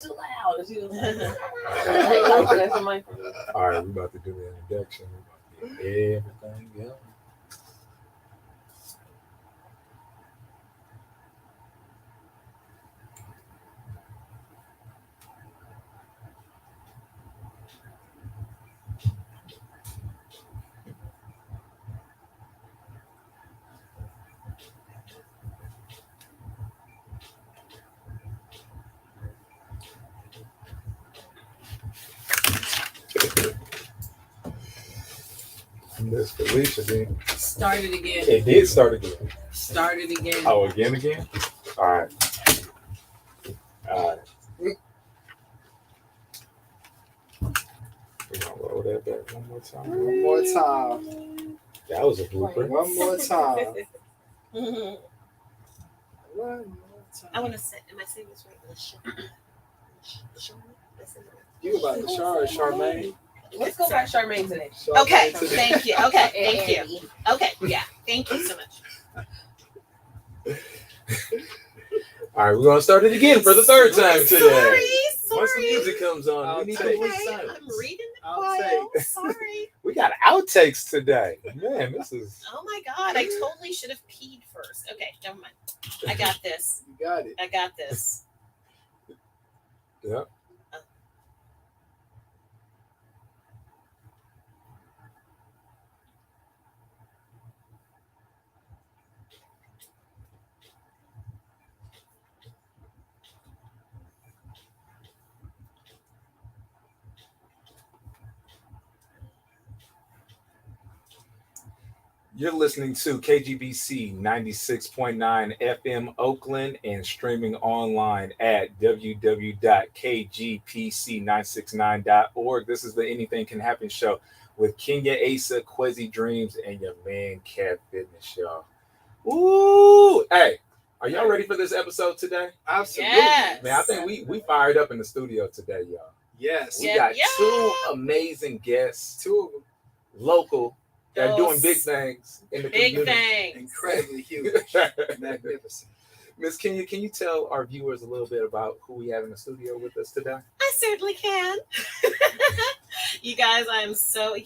too loud. And she was like, all right, we about to do the introduction. We about to get everything going. Miss Felicia did. Started again. It did start again. Started again. Oh, again? All right. We're gonna roll that back one more time. One more time. That was a blooper. One more time. Mhm. One more time. I want to say, am I saying this right? LaShara. You about to Shara, Charmane. Let's go by Charmane today. Charmane Okay, today. thank you. Okay, thank you. Okay, yeah, thank you so much. All right, we're gonna start it again for the third time today. Sorry. Once the music comes on, I'll we need to take lose Okay, silence. I'm reading the I'll file. take. Sorry. We got outtakes today. Man, this is. Oh my God, I totally should have peed first. Okay, never mind. I got this. You got it. I got this. Yeah. You're listening to KGBC 96.9 FM Oakland and streaming online at www.kgpc969.org. This is the Anything Can Happen show with Kenya Asa, Kwezi Dreams, and your man Cat Fitness, y'all. Ooh, hey, are y'all ready for this episode today? Absolutely. Yes. Man, I think we fired up in the studio today, y'all. Yes. We Yeah. got two amazing guests, Two of them local. They're doing Those big things in the Big community. things. incredibly huge. Magnificent. Miss Kenya, can you tell our viewers a little bit about who we have in the studio with us today? I certainly can. You guys, I am so,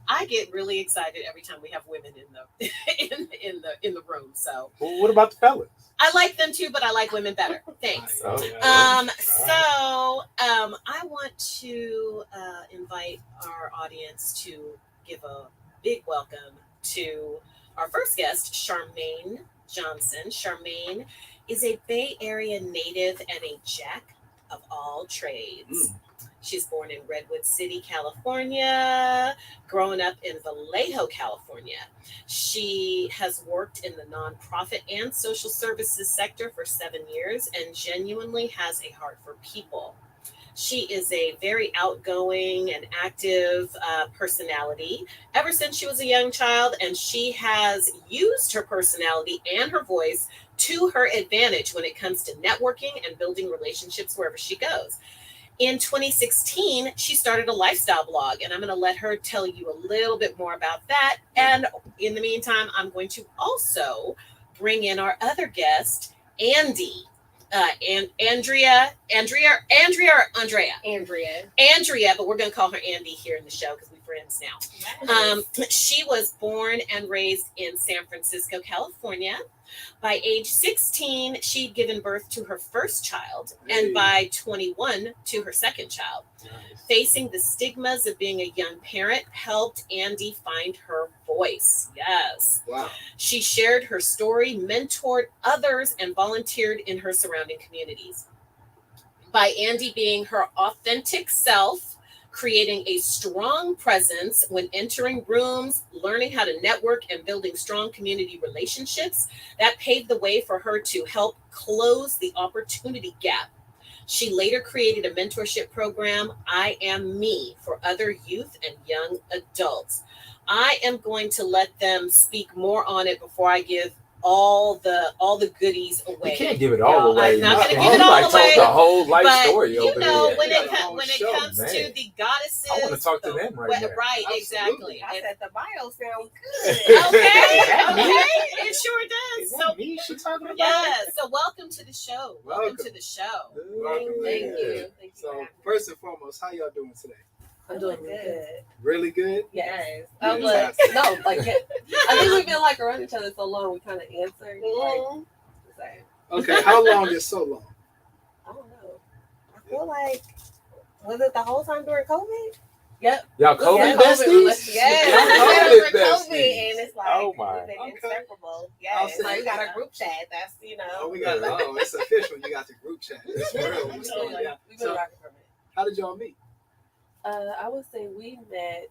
I get really excited every time we have women in the in the room. So Well, what about the fellas? I like them too, but I like women better. Thanks. Oh, I want to invite our audience to give a big welcome to our first guest, Charmane Johnson. Charmane is a Bay Area native and a jack of all trades. She's born in Redwood City, California, growing up in Vallejo, California. She has worked in the nonprofit and social services sector for 7 years and genuinely has a heart for people. She is a very outgoing and active personality ever since she was a young child, and she has used her personality and her voice to her advantage when it comes to networking and building relationships wherever she goes. In 2016, she started a lifestyle blog, and I'm going to let her tell you a little bit more about that. And in the meantime, I'm going to also bring in our other guest, Andy. Andrea, but we're going to call her Andy here in the show because we're friends now. She was born and raised in San Francisco, California. By age 16, she'd given birth to her first child, and by 21 to her second child. Nice. Facing the stigmas of being a young parent helped Andy find her voice. Yes. Wow. She shared her story, mentored others, and volunteered in her surrounding communities. By Andy being her authentic self, creating a strong presence when entering rooms, learning how to network, and building strong community relationships, that paved the way for her to help close the opportunity gap. She later created a mentorship program, I Am Me, for other youth and young adults. I am going to let them speak more on it before I give all the goodies away. You can't give it all away. I'm not going to No, give it you all like away. told the whole life But story you over know, there. when Yeah, it the whole show, comes to man. the goddesses, I want to talk to them right now. Right, Absolutely. exactly. I And- said the bio sounds okay, good. it sure does. Is So that me she talking about? yeah, so welcome to the show. Welcome Welcome. to the show. Welcome. Thank Yeah. you. Thank you. So first and foremost, how y'all doing today? I'm doing good. Really good? Yes. Yeah. I'm like, no, like, I think we've been like around each other so long, we kind of answer. Like, the same. Okay, how long is so long? I don't know. I feel like, was it the whole time during COVID? Yep. Y'all COVID Yeah, besties? Yes. Y'all COVID, besties. and it's like, Oh my. we've been Okay. inseparable. I'll Yes. say- Like, we got a group chat. That's, Oh, we got it's official. You got the group chat. It's real. We've So, been yeah. rocking So, for a minute. how did y'all meet? I would say we met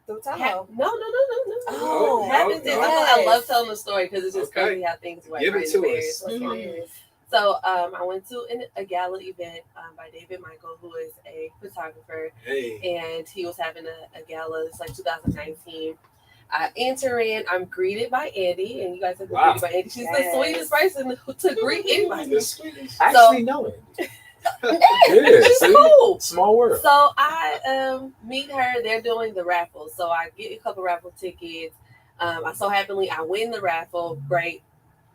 Through No. Tahoe. Oh, Oh, happens. okay. I love telling the story because it's just Okay. crazy how things work. Give it right to in the us. various Mhm. locations. So I went to a gala event by David Michael, who is a photographer, Hey. and he was having a gala. It's like 2019. I enter in. I'm greeted by Andy, and you guys have been Wow. greeted by Andy. She's Yes. the sweetest person to greet anybody. The sweetest. I actually know it. Yeah, She's see? cool. Small world. So I meet her. They're doing the raffle. So I get a couple raffle tickets. I so happily I win the raffle. Great.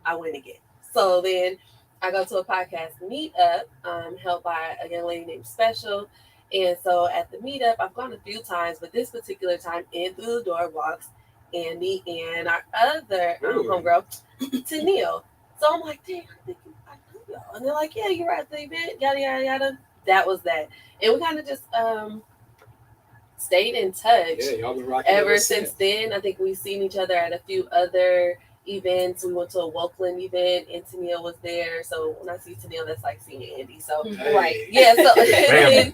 I win again. So then I go to a podcast meetup held by a young lady named Special. And so at the meetup, I've gone a few times, but this particular time in through the door walks Andy and our other Ooh. homegirl, Tennille. So I'm like, dang, I think I know y'all. And they're like, yeah, you're at the event, yada, yada, yada. That was that. And we kind of just stayed in touch. Yeah, y'all been rocking Ever since then. I think we've seen each other at a few other events. We went to a Wokeland event and Tennille was there. So when I see Tennille, that's like seeing Andy. So Hey. right. Yeah. So and Family.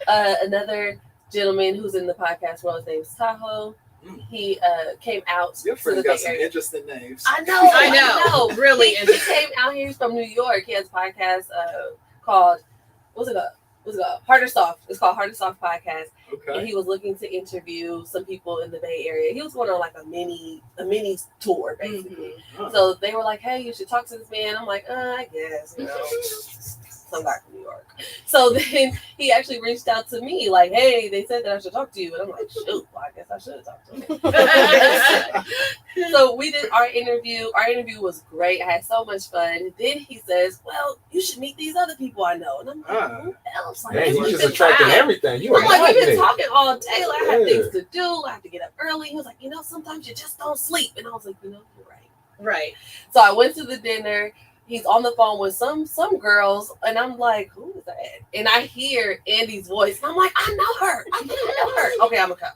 then another gentleman who's in the podcast world, his name's Tahoe. He came out Your to friends the got Bay some Area. interesting names. I know. Really He interesting. came out here. He's from New York. He has a podcast called what's it called? Hard or Soft. It's called Hard or Soft Podcast. And Okay. he was looking to interview some people in the Bay Area. He was going on like a mini tour basically. Huh. So they were like, "Hey, you should talk to this man." I'm like, I guess, some guy from New York. So then he actually reached out to me, like, "Hey, they said that I should talk to you," and I'm like, "Shoot, well, I guess I should talk to him." So we did our interview. Our interview was great. I had so much fun. Then he says, "Well, you should meet these other people I know," and I'm like, "Who else?" Like, Man, you we've just been attracting wild. everything. You I'm are like, we've been magnet. talking all day. Like, I have Yeah. things to do. I have to get up early. He was like, sometimes you just don't sleep. And I was like, you're right. Right. So I went to the dinner. He's on the phone with some girls, and I'm like, who is that? And I hear Andy's voice. And I'm like, I know her. I think I know her. Okay, I'm gonna come.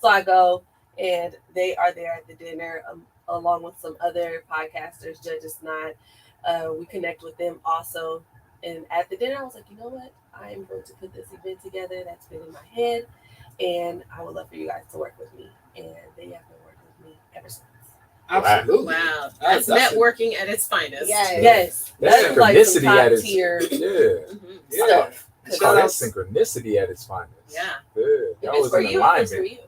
So I go, and they are there at the dinner, along with some other podcasters, Judges Not. We connect with them also. And at the dinner, I was like, you know what? I am going to put this event together that's been in my head, and I would love for you guys to work with me. And they have been working with me ever since. Absolutely. Wow. That's That's networking at its finest. Yes. That's That's like some synchronicity at top its tier yeah. Mhm. Yeah. stuff. Call that Shoutouts. synchronicity at its finest. Yeah. Yeah. If That it's was for an you, it's for alignment. you.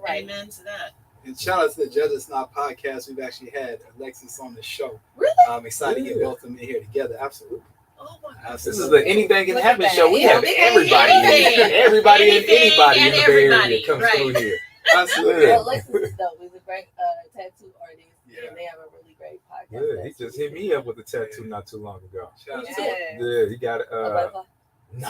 Right. Amen to that. And shout out to the Judges Not podcast. We've actually had Alexis on the show. Really? I'm excited to get Yeah. both of them in here together. Absolutely. Oh my God. This is the Anything Can Look Happen at that. show. We have Anything, everybody anything. in here. Everybody and Anything anybody in and the Bay Area everybody, comes right. through here. Absolutely. Yeah. Well, Alexis is dope. He's a great tattoo artist, Yeah. and they have a really great podcast. Yeah, he just hit me up with a tattoo not too long ago. Shout out to Yes. Yeah, he got A butterfly? no.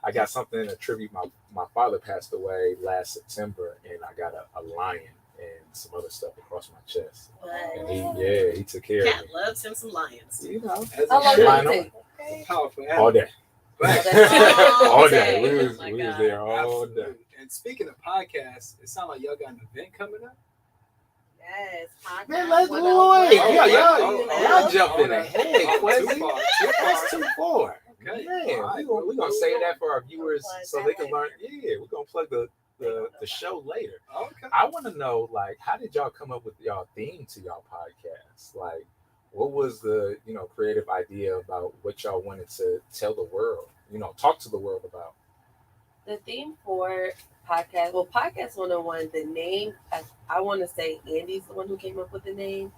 I got something to tribute. My father passed away last September, and I got a lion and some other stuff across my chest. And he took care of Cat me. loves him some lions. You know, As How long a did Why it not? take? a powerful all animal. day, Right. all Okay. day. We Oh was my we was God. there all Absolutely. day. And speaking of podcasts, it sounds like y'all got an event coming up. Yes. Podcast Man, let's with boy. a- Y'all jumping ahead, Oh, Quincy. too far, too That's far. too far. Okay. Man, All right. we're gonna save that for our viewers Plug so that they can later. learn. Yeah, we're gonna plug the show later. Okay. I want to know, like, how did y'all come up with y'all theme to y'all podcast? Like, what was the creative idea about what y'all wanted to tell the world? Talk to the world about. The theme for Podcast 101, the name, I want to say Andy's the one who came up with the name.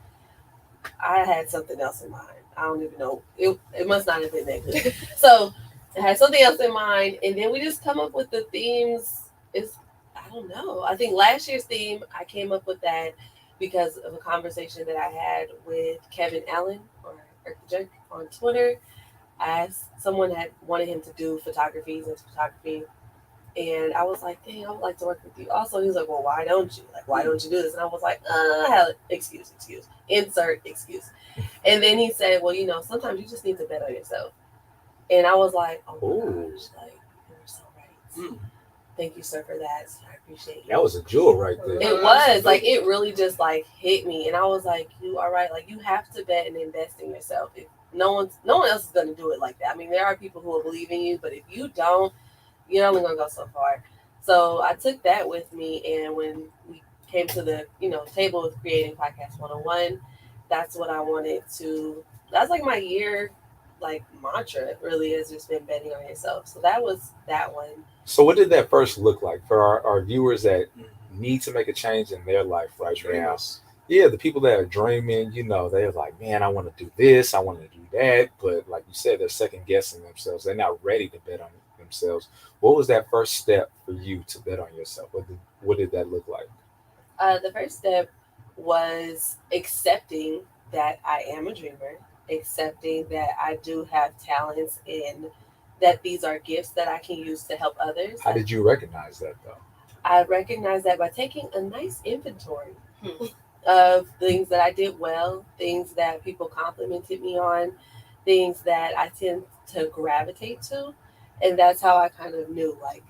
I had something else in mind. I don't even know. It must not have been that good. So I had something else in mind, and then we just come up with the themes. I don't know. I think last year's theme, I came up with that because of a conversation that I had with Kevin Allen or Eric the Jerk on Twitter. Someone had wanted him to do photography, and I was like, dang, I would like to work with you. Also, he was like, well, why don't you? Like, why don't you do this? And I was like, hell, excuse, insert excuse. And then he said, well, sometimes you just need to bet on yourself. And I was like, oh my gosh, like, you're so right. Thank you, sir, for that. I appreciate you. That was a jewel right there. It was. Like, it really just, like, hit me. And I was like, you are right. Like, you have to bet and invest in yourself. If no one else is going to do it like that. I mean, there are people who will believe in you, but if you don't, you're only going to go so far. So I took that with me. And when we came to the, table of creating Podcast 101, that's what I wanted to, that's like my year, like, mantra. It really has just been betting on yourself. So that was that one. So what did that first look like for our viewers that need to make a change in their life right now? Yeah, the people that are dreaming, they're like, man, I want to do this, I want to do that. But like you said, they're second guessing themselves. They're not ready to bet on themselves. What was that first step for you to bet on yourself? What did that look like? The first step was accepting that I am a dreamer, accepting that I do have talents and that these are gifts that I can use to help others. How did you recognize that, though? I recognized that by taking a nice inventory of things that I did well, things that people complimented me on, things that I tend to gravitate to. And that's how I kind of knew, like,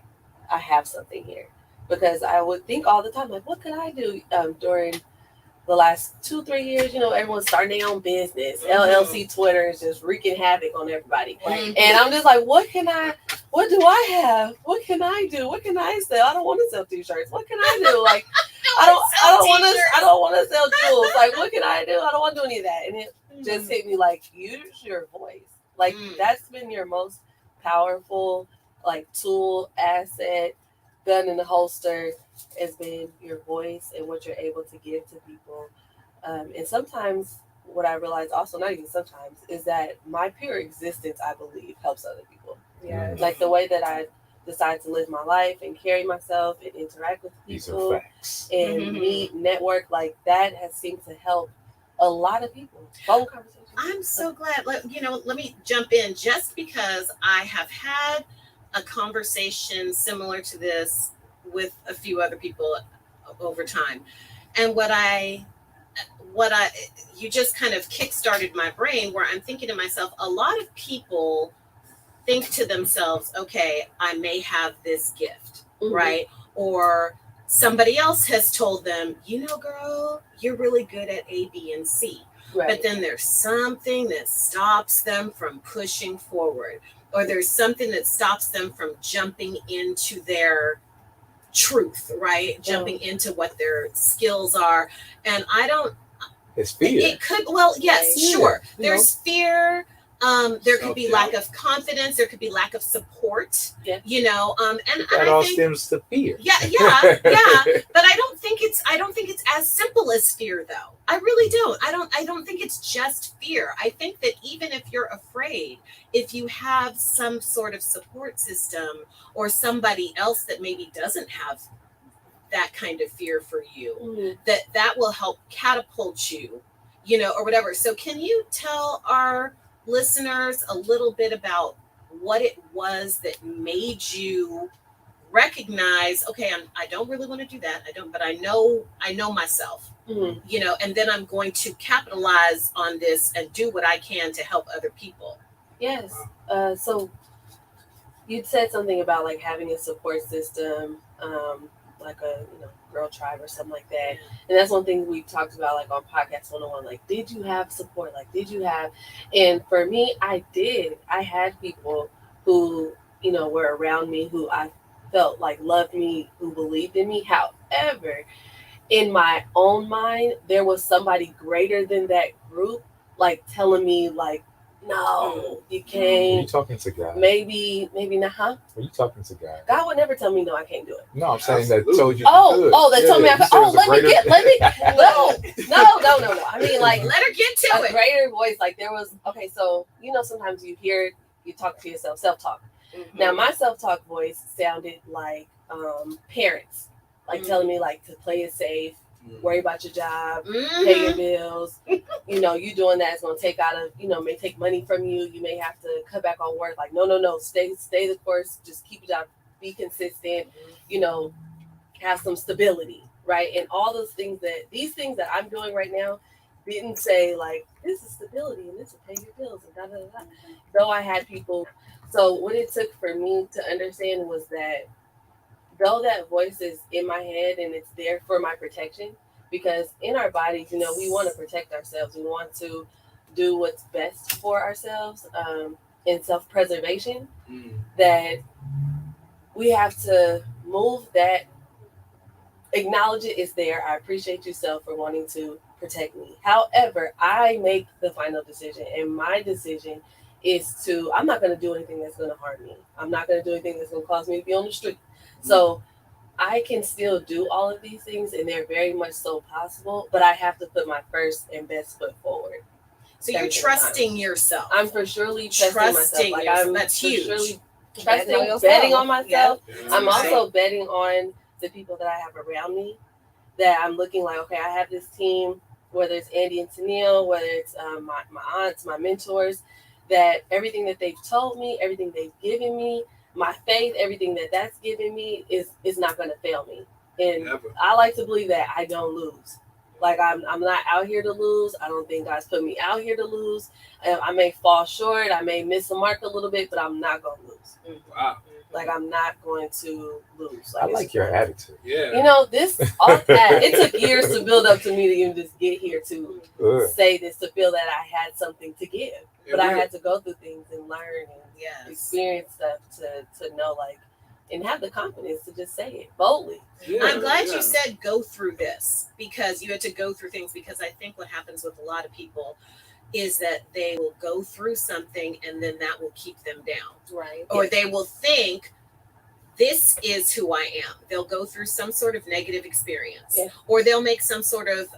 I have something here. Because I would think all the time, like, what could I do during the last 2-3 years? Everyone's starting their own business. LLC Twitter is just wreaking havoc on everybody. And I'm just like, what do I have? What can I do? What can I sell? I don't want to sell t-shirts. What can I do? Like, I don't want to sell jewels. Like, what can I do? I don't want to do any of that. And it just hit me like, use your voice. Like, that's been your most powerful, like, tool, asset, gun in the holster has been your voice and what you're able to give to people. And sometimes what I realize also, not even sometimes, is that my pure existence, I believe, helps other people. Yeah. Like the way that I decide to live my life and carry myself and interact with These are people facts. and meet, network, like that has seemed to help a lot of people. Phone conversations. I'm so glad. Let me jump in just because I have had a conversation similar to this with a few other people over time. And you just kind of kickstarted my brain where I'm thinking to myself, a lot of people think to themselves, okay, I may have this gift, right? Or somebody else has told them, girl, you're really good at A, B, and C. Right. But then there's something that stops them from pushing forward, or there's something that stops them from jumping into their truth, right? Jumping into what their skills are. And It's fear. It could, well, yes, sure. There's fear. There could be lack Self-doubt. of confidence. There could be lack of support. Yeah. And That I all think, stems to fear. yeah. But I don't think it's as simple as fear, though. I really don't. I don't think it's just fear. I think that even if you're afraid, if you have some sort of support system or somebody else that maybe doesn't have that kind of fear for you, that will help catapult you, or whatever. So can you tell our listeners a little bit about what it was that made you recognize, okay, I don't really want to do that. But I know myself, and then I'm going to capitalize on this and do what I can to help other people. Yes. So you said something about like having a support system, like a girl tribe or something like that. And that's one thing we talked about like on Podcast 101. Like, did you have support? Like, did you have? And for me, I did. I had people who were around me who I felt like loved me, who believed in me. However, in my own mind, there was somebody greater than that group, like telling me like, No, you Are you can't. talking to God? Maybe not. Huh? Are you talking to God? God would never tell me no, I can't do it. No, I'm saying Absolutely. that told you. Oh, you could. oh, they told me I you could. said Oh, it's a let me greater- no. I mean, like, Let her get to a it. greater voice. Like, there was, okay, so, sometimes you hear, you talk to yourself, self-talk. Mhm. Now, my self-talk voice sounded like parents, like telling me, like, to play it safe, worry about your job, pay your Mhm. bills. You doing that is going to take out of, may take money from you. You may have to cut back on work. Like, no, stay the course. Just keep your job, be consistent, have some stability, right? And all these things that I'm doing right now didn't say, like, this is stability and this will pay your bills and da da da. Though I had people. So what it took for me to understand was that though that voice is in my head and it's there for my protection, because in our bodies, we want to protect ourselves. We want to do what's best for ourselves in self-preservation, that we have to move that, acknowledge it is there. I appreciate yourself for wanting to protect me. However, I make the final decision, and my decision is I'm not going to do anything that's going to harm me. I'm not going to do anything that's going to cause me to be on the street. So I can still do all of these things, and they're very much so possible, but I have to put my first and best foot forward. So you're trusting yourself. I'm for surely trusting myself. Like, I'm That's for huge. surely Betting on yourself. betting on myself. Yeah. I'm Right. also betting on the people that I have around me, that I'm looking like, okay, I have this team, whether it's Andy and Tennille, whether it's my aunts, my mentors, that everything that they've told me, everything they've given me, my faith, everything that's given me is not going to fail me. And Never. I like to believe that I don't lose. Like, I'm not out here to lose. I don't think God's put me out here to lose. I may fall short. I may miss a mark a little bit, but I'm not going to lose. Wow. Like, I'm not going to lose. I like your attitude. Yeah. It took years to build up to me to even just get here to Good. say this, to feel that I had something to give. But I had to go through things and learn and Yes. experience stuff to know, like, and have the confidence to just say it boldly. Yeah, I'm glad yeah. you said go through this, because you had to go through things, because I think what happens with a lot of people is that they will go through something and then that will keep them down. Right. Or they will think, this is who I am. They'll go through some sort of negative experience. Yeah. Or they'll make some sort of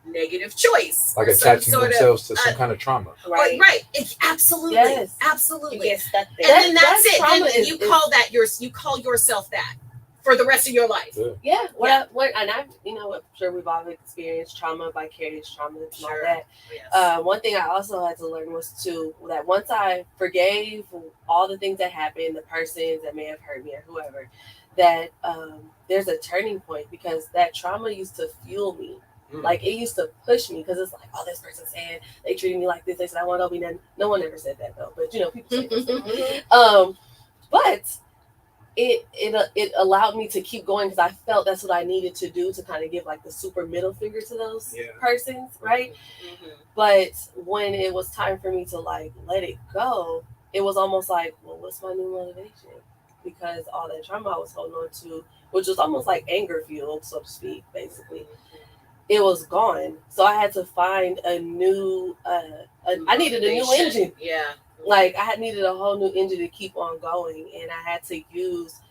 negative choice. Like or some attaching sort themselves of, to some kind of trauma. Right. Right. Absolutely. Yes. Absolutely. You get stuck And there. then that's That it. trauma Then is- you call that you call yourself that for the rest of your life. Yeah. Yeah. And I'm sure we've all experienced trauma, vicarious trauma, and all Sure. that. Yes. One thing I also had to learn was that once I forgave all the things that happened, the persons that may have hurt me or whoever, that there's a turning point, because that trauma used to fuel me. Like, it used to push me, because it's like, oh, this person said they treated me like this. They said I want to be nothing. No one ever said that though, but people say this. But it allowed me to keep going, because I felt that's what I needed to do to kind of give, like, the super middle finger to those persons, right? Mhm. But when it was time for me to, like, let it go, it was almost like, well, what's my new motivation? Because all that trauma I was holding on to, which was almost like anger fuel, so to speak, basically, it was gone. So I had to find a new, I needed a new engine. Yeah. Like, I needed a whole new engine to keep on going, and I had to use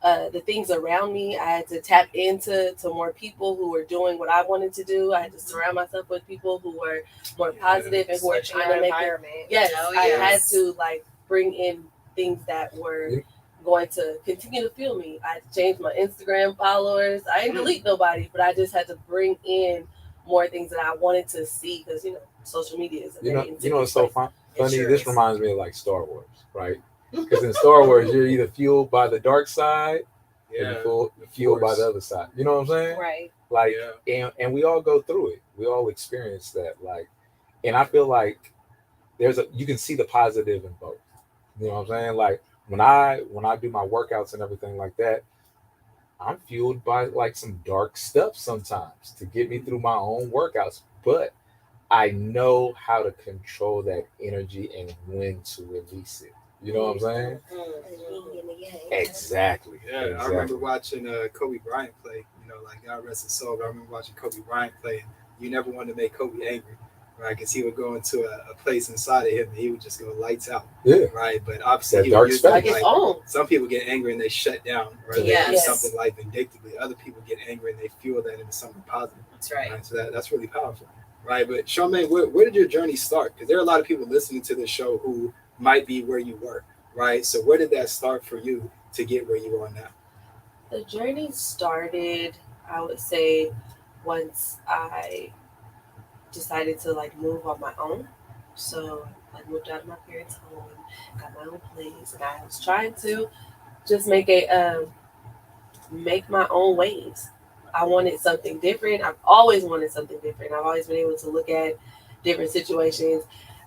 the things around me. I had to tap into more people who were doing what I wanted to do. I had to surround myself with people who were more positive and who were Switching trying your to make it. environment. Yes, Oh, I had yes. to, like, bring in things that were going to continue to fuel me. I had to change my Instagram followers. I didn't delete nobody, but I just had to bring in more things that I wanted to see, because social media is a very It's so funny. sure This is. reminds me of, like, Star Wars, right? Because in Star Wars, you're either fueled by the dark side, or you're fueled by the other side. You know what I'm saying? Right. Like, and we all go through it. We all experience that. Like, and I feel like you can see the positive in both. You know what I'm saying? Like, when I do my workouts and everything like that, I'm fueled by, like, some dark stuff sometimes to get me through my own workouts. But I know how to control that energy and when to release it. You know what I'm saying? Exactly. Yeah, Exactly. I remember watching Kobe Bryant play. Like, God rest his soul. But I remember watching Kobe Bryant play. And you never wanted to make Kobe angry. right? Because he would go into a place inside of him and he would just go lights out, Yeah. right? But obviously, That he dark would use space. Like his own. some people get angry and they shut down, right? Yes. They do something like vindictively. Other people get angry and they fuel that into something positive. That's right. Right? So that's really powerful, right? But Charmane, where did your journey start? Because there are a lot of people listening to this show who might be where you were, right? So where did that start for you to get where you are now? The journey started, I would say, once I decided to like move on my own. So I moved out of my parents' home, got my own place, and I was trying to just make my own waves. I wanted something different. I've always wanted something different. I've always been able to look at different situations.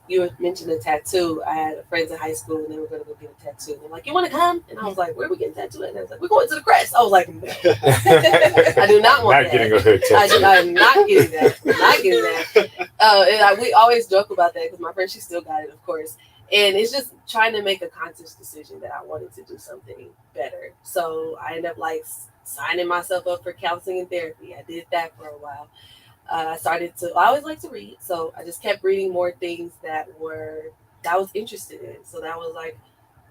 You had mentioned a tattoo. I had friends in high school and they were going to go get a tattoo. They're like, "You want to come?" And I was like, "Where are we getting tattooed?" And I was like, "We're going to the Crest." I was like, "No, I do not want Not that. getting a hood tattoo. I'm not getting that. I'm not getting that." We always joke about that because my friend, she still got it, of course. And it's just trying to make a conscious decision that I wanted to do something better. So I ended up like signing myself up for counseling and therapy. I did that for a while. I always like to read. So I just kept reading more things that I was interested in. So that was like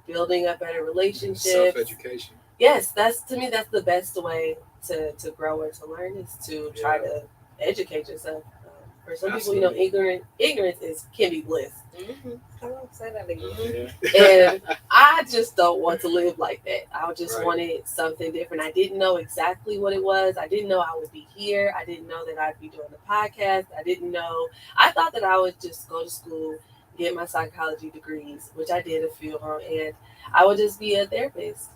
building a better relationship. Self-education. Yes, that's the best way to grow and to learn is to try to educate yourself. For some people, ignorance can be bliss. Mm-hmm. Come on, say that again. Yeah. And I just don't want to live like that. I just Right. wanted something different. I didn't know exactly what it was. I didn't know I would be here. I didn't know that I'd be doing the podcast. I thought that I would just go to school, get my psychology degrees, which I did a few of them, and I would just be a therapist.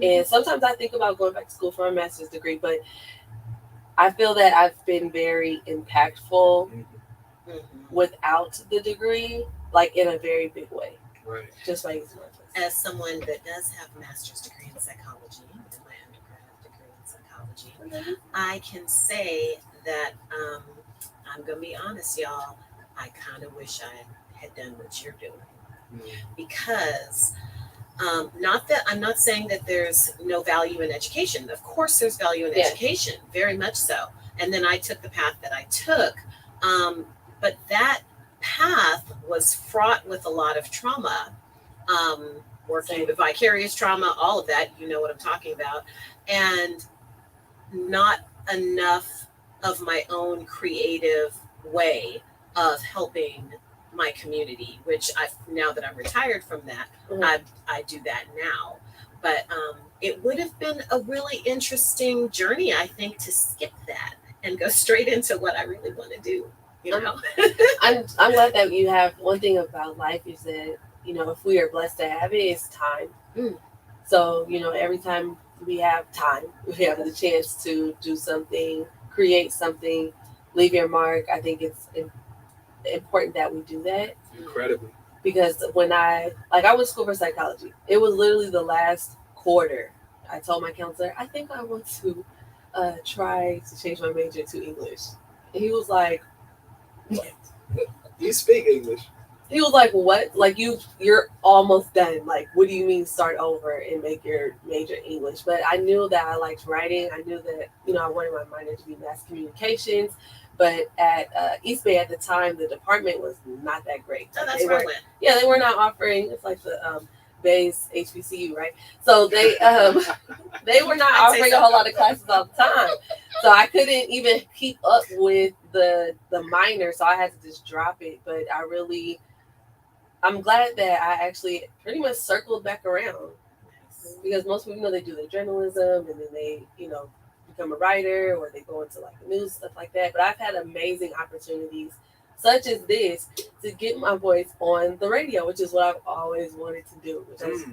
And sometimes I think about going back to school for a master's degree, but I feel that I've been very impactful Mm-hmm. without the degree, like in a very big way, Right. just by using my voice. As someone that does have a master's degree in psychology, and my undergrad degree in psychology, I can say that I'm gonna be honest, y'all. I kind of wish I had done what you're doing because I'm not saying that there's no value in education. Of course, there's value in education, very much so. And then I took the path that I took, but that path was fraught with a lot of trauma. Working with vicarious trauma, all of that, you know what I'm talking about, and not enough of my own creative way of helping my community, which now that I'm retired from that, I do that now. But it would have been a really interesting journey, I think, to skip that and go straight into what I really want to do. You know, I'm glad that you have one thing about life is that, if we are blessed to have it, it's time. So, every time we have time, we have the chance to do something, create something, leave your mark. I think it's important that we do that. Incredibly. Because when I went to school for psychology, it was literally the last quarter. I told my counselor, I think I want to try to change my major to English. And he was like, what? You speak English. He was like, what? Like you're almost done. Like, what do you mean start over and make your major English? But I knew that I liked writing. I knew that, I wanted my minor to be mass communications. But at East Bay at the time, the department was not that great. Oh, that's where I went. Yeah, they were not offering. It's like the Bay's HBCU, right? So they were not offering a whole lot of classes all the time. So I couldn't even keep up with the minor. So I had to just drop it. But I'm glad that I actually pretty much circled back around, because most people they do their journalism and then they become a writer or they go into like the news, stuff like that. But I've had amazing opportunities such as this to get my voice on the radio, which is what I've always wanted to do, which is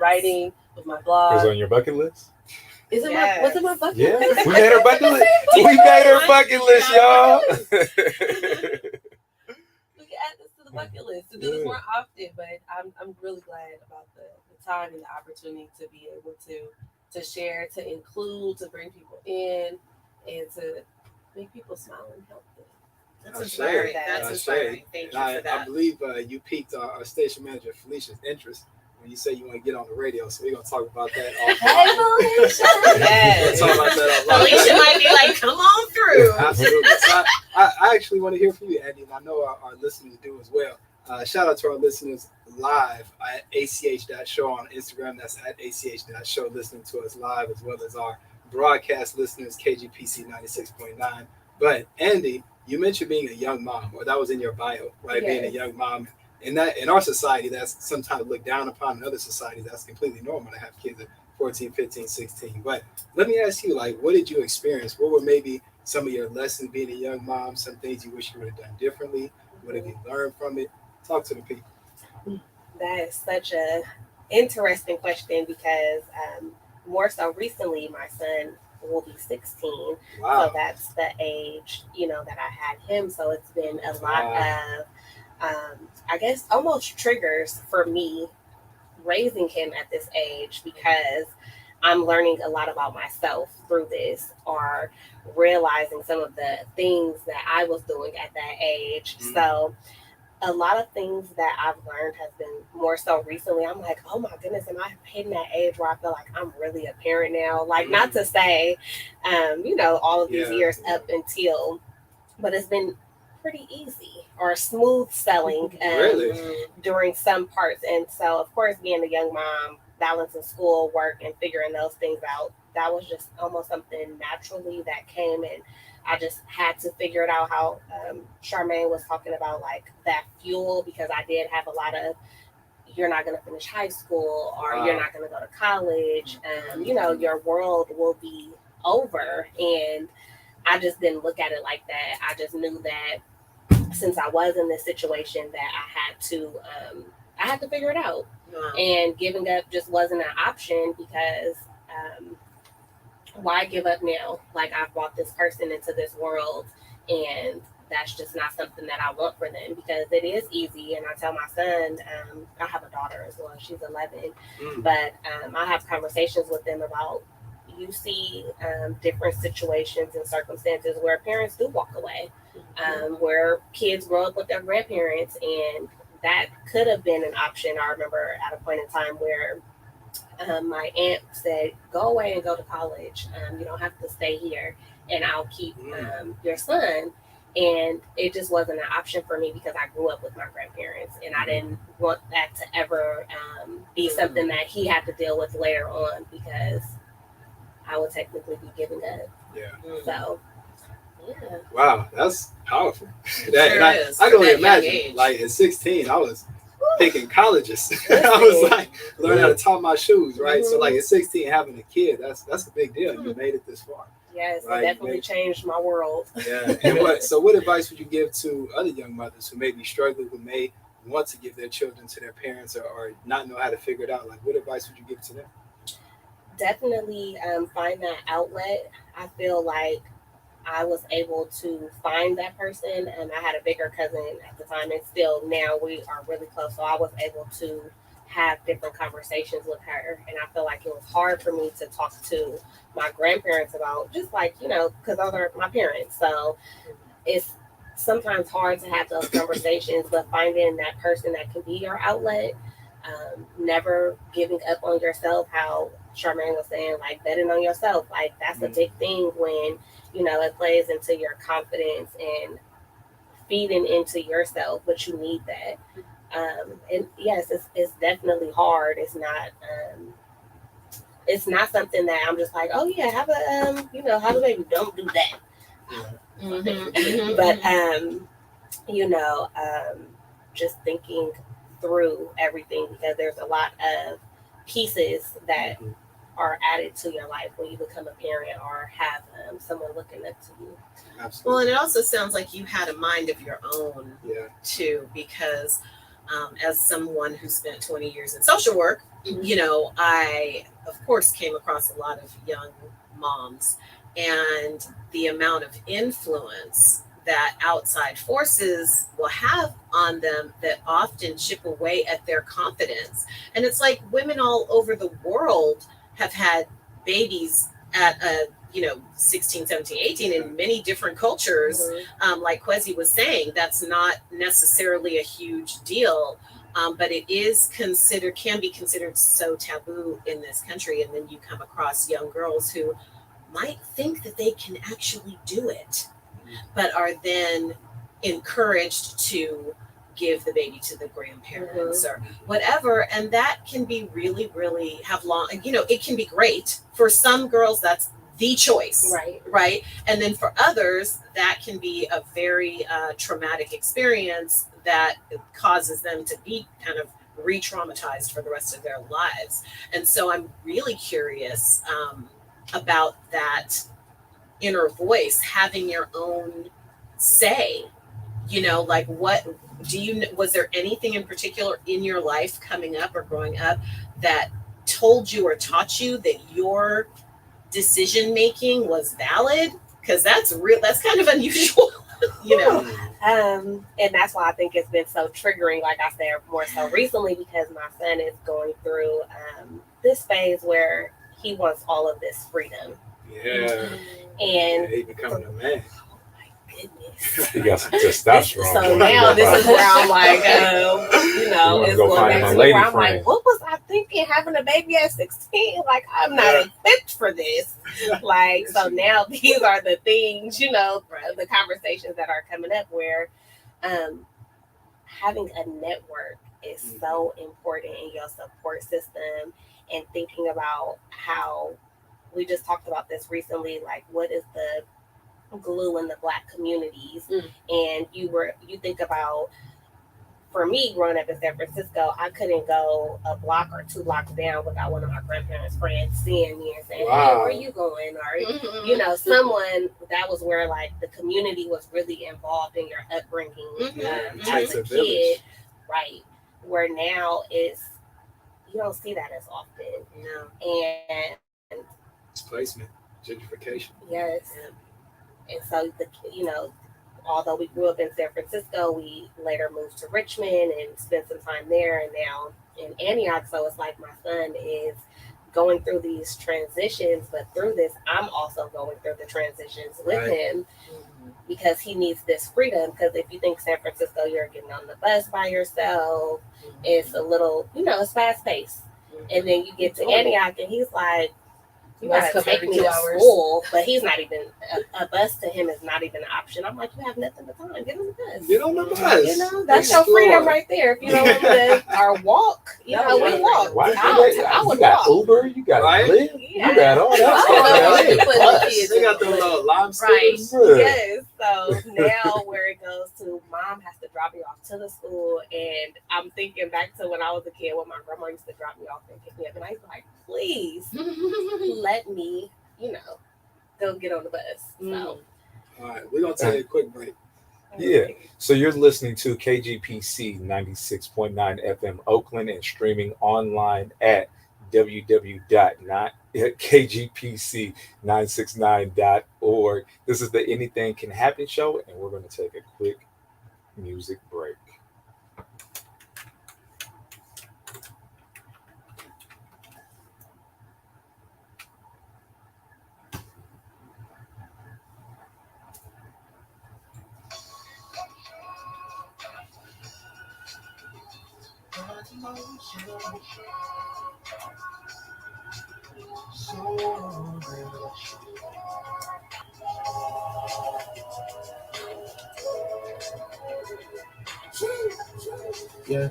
writing with my blog. Was it on your bucket list? Is it what's in my bucket Yeah, list? we made our bucket list. We made our bucket list, y'all. We can add this to the bucket list to do this more often. But I'm really glad about the time and the opportunity to be able to share, to include, to bring people in, and to make people smile and help them. That's inspiring. That's inspiring. Thank you for that. I believe you piqued our station manager Felicia's interest, when you say you want to get on the radio. So we're gonna talk about that offline. Hey, Felicia. Yes. We'll talk about that offline. Alicia might be like, come on through. Absolutely. So I actually want to hear from you, Andy, and I know our listeners do as well. Shout out to our listeners live at ach.show on Instagram. That's at ach.show, listening to us live, as well as our broadcast listeners, KGPC 96.9. But Andy, you mentioned being a young mom, or that was in your bio, right? Yes. Being a young mom. And that in our society, that's sometimes looked down upon. In other societies, that's completely normal to have kids at 14, 15, 16. But let me ask you, like, what did you experience? What were maybe some of your lessons being a young mom? Some things you wish you would have done differently? What have you learned from it? Talk to the people. That is such a interesting question because more so recently, my son will be 16. Wow. So that's the age, that I had him. So it's been a lot of, I guess, almost triggers for me raising him at this age because I'm learning a lot about myself through this, or realizing some of the things that I was doing at that age. Mm-hmm. So a lot of things that I've learned has been more so recently. I'm like, oh my goodness, am I hitting that age where I feel like I'm really a parent now? Like, not to say, all of these years up until, but it's been pretty easy or smooth selling during some parts. And so, of course, being a young mom, balancing school, work, and figuring those things out, that was just almost something naturally that came in. I just had to figure it out how Charmane was talking about, like, that fuel, because I did have a lot of, you're not going to finish high school, or you're not going to go to college. Your world will be over. And I just didn't look at it like that. I just knew that since I was in this situation that I had to figure it out. Wow. And giving up just wasn't an option because why give up now? Like, I've brought this person into this world, and that's just not something that I want for them, because it is easy. And I tell my son, I have a daughter as well, she's 11, but I have conversations with them about, you see different situations and circumstances where parents do walk away, where kids grow up with their grandparents, and that could have been an option. I remember at a point in time where my aunt said, go away and go to college. You don't have to stay here, and I'll keep your son. And it just wasn't an option for me because I grew up with my grandparents, and I didn't want that to ever be something that he had to deal with later on, because I would technically be giving up. Yeah. So, yeah. Wow, that's powerful. I can only imagine. Like, at 16, I was picking colleges. I was like, learning how to tie my shoes, right? So, like, at 16, having a kid, that's a big deal. You made it this far. Yes, right? It definitely changed my world. Yeah. And what advice would you give to other young mothers who may be struggling, who may want to give their children to their parents, or not know how to figure it out? Like, what advice would you give to them? Definitely find that outlet. I feel like I was able to find that person, and I had a bigger cousin at the time, and still now we are really close. So I was able to have different conversations with her, and I feel like it was hard for me to talk to my grandparents about, just like, because those are my parents. So it's sometimes hard to have those conversations, but finding that person that can be your outlet, never giving up on yourself, how Charmane was saying, like, betting on yourself, like, that's a big thing when, it plays into your confidence and feeding into yourself, but you need that. And yes, it's definitely hard. It's not something that I'm just like, oh yeah, have a baby. Don't do that. Yeah. But just thinking through everything, because there's a lot of pieces that are added to your life when you become a parent or have someone looking up to you. Absolutely. Well, and it also sounds like you had a mind of your own too, because as someone who spent 20 years in social work, I, of course, came across a lot of young moms, and the amount of influence that outside forces will have on them that often chip away at their confidence. And it's like women all over the world have had babies at 16, 17, 18 in many different cultures. Like Kwesi was saying, that's not necessarily a huge deal. but it is can be considered so taboo in this country. And then you come across young girls who might think that they can actually do it, but are then encouraged to give the baby to the grandparents or whatever. And that can be really, really it can be great. For some girls, that's the choice, right? And then for others, that can be a very traumatic experience that causes them to be kind of re-traumatized for the rest of their lives. And so I'm really curious about that inner voice, having your own say. Like what was there anything in particular in your life coming up or growing up that told you or taught you that your decision making was valid? Because that's kind of unusual. And that's why I think it's been so triggering, like I said, more so recently, because my son is going through this phase where he wants all of this freedom. Yeah. And he becoming a man. Goodness. You got some testosterone. So now this is where I'm like, it's go going find back him a to lady where I'm friend. like, what was I thinking having a baby at 16? Like, I'm not equipped for this. Like, so now these are the things, the conversations that are coming up where having a network is so important in your support system, and thinking about how we just talked about this recently, like what is the glue in the Black communities. And you think about, for me growing up in San Francisco, I couldn't go a block or 2 blocks down without one of my grandparents' friends seeing me and saying, hey, where are you going? Or someone that was where like the community was really involved in your upbringing as a kid, right? Where now you don't see that as often. And displacement, gentrification. Yes. And so, although we grew up in San Francisco, we later moved to Richmond and spent some time there, and now in Antioch. So it's like my son is going through these transitions, but through this, I'm also going through the transitions with him, because he needs this freedom. Because if you think San Francisco, you're getting on the bus by yourself, it's a little, it's fast paced. And then you get to Antioch and he's like, you gotta take me to school, but he's not even a bus to him is not even an option. I'm like, you have nothing but time. Get on the bus. Get on the bus. That's your freedom right there. If you don't want to, or walk, we walk. I would got walk. Uber, you got Lyft, you got all that. They got them little lime stickers. Yes. So now where it goes to, mom has to drop me off to the school, and I'm thinking back to when I was a kid, when my grandma used to drop me off and pick me up, and I was like, please let me, go get on the bus. So. All right, we're gonna take a quick break. Yeah. So you're listening to KGPC 96.9 FM Oakland and streaming online at www.kgpc969.org. This is the Anything Can Happen show, and we're going to take a quick music break. Yeah,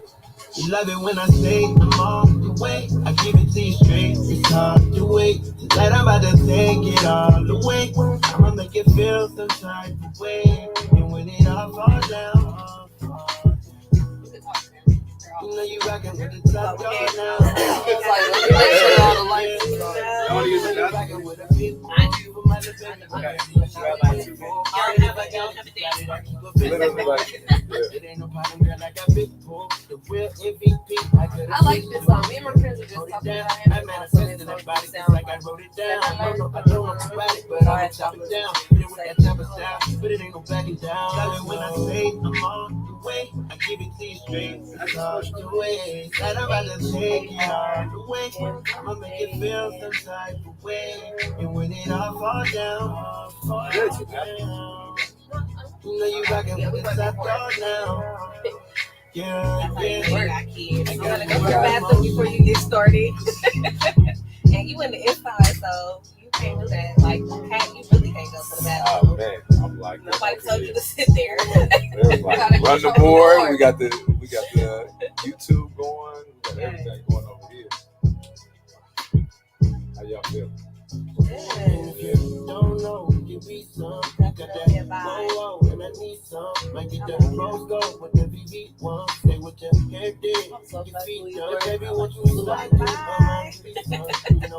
you love it when I say I'm on the way. I give it to you straight. It's hard to wait. Tonight I'm about to take it all the way. I'ma make it feel some type of way. And when it all falls down, you know you rockin' with the top dog now. It's like, let me make sure all the lights is on. I wanna use the rockin' with a big boy. It ain't no problem, girl. I got big pull. The real MVP. I like this song. Me and my friends are just talking about him. I manifested that body just like I wrote it down. I don't know about it, but I'ma chop it down. Hit it with that chopper style, but it ain't no backing down. Love it when I say I'm on the way. I give it to you straight. It's hard to wait. That I'm about to take it all the way. I'ma make it feel some type of way. And when it all falls down, you know you rockin' with the top dog now. Yeah, You yeah. got kids. You gotta go to the bathroom before you get started. And you in the inside, so you can't do that. Like, you really can't go to the bathroom. Oh man, I'm like, Nobody told you to sit there. There's like, gotta run the control the board. board. We got the YouTube going. We got everything going over here. How y'all feel? If you don't know, give me some. Got that whoa, and I need some. Might get that rose gold with the VV one. Stay with your hair did. Your feet done, baby. What you like? You know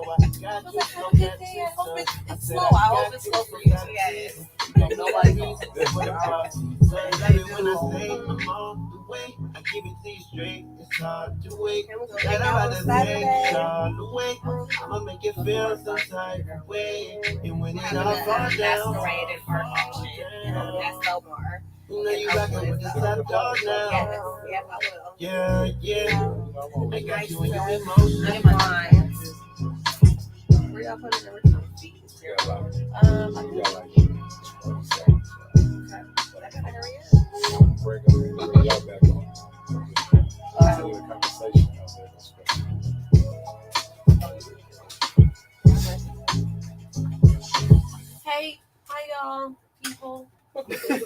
I got you. I hope it's slow. I hope it's slow for you. Yes. Nobody knows. When I say I'm on the way, I keep it to you straight. It's hard to wait. That I'm about to say, all the way. I'ma make you feel some type of way. And when it all falls down, Masquerade and art auction. That's so more. you know you rockin' with the top dog now. Yep, I will. Yeah, yeah. I got you in your emotions. In my mind. Where y'all put it in original feet? Yeah, like, Okay. I gotta hurry up. bring y'all back on. Continue the conversation. Hey, hi y'all, people. They said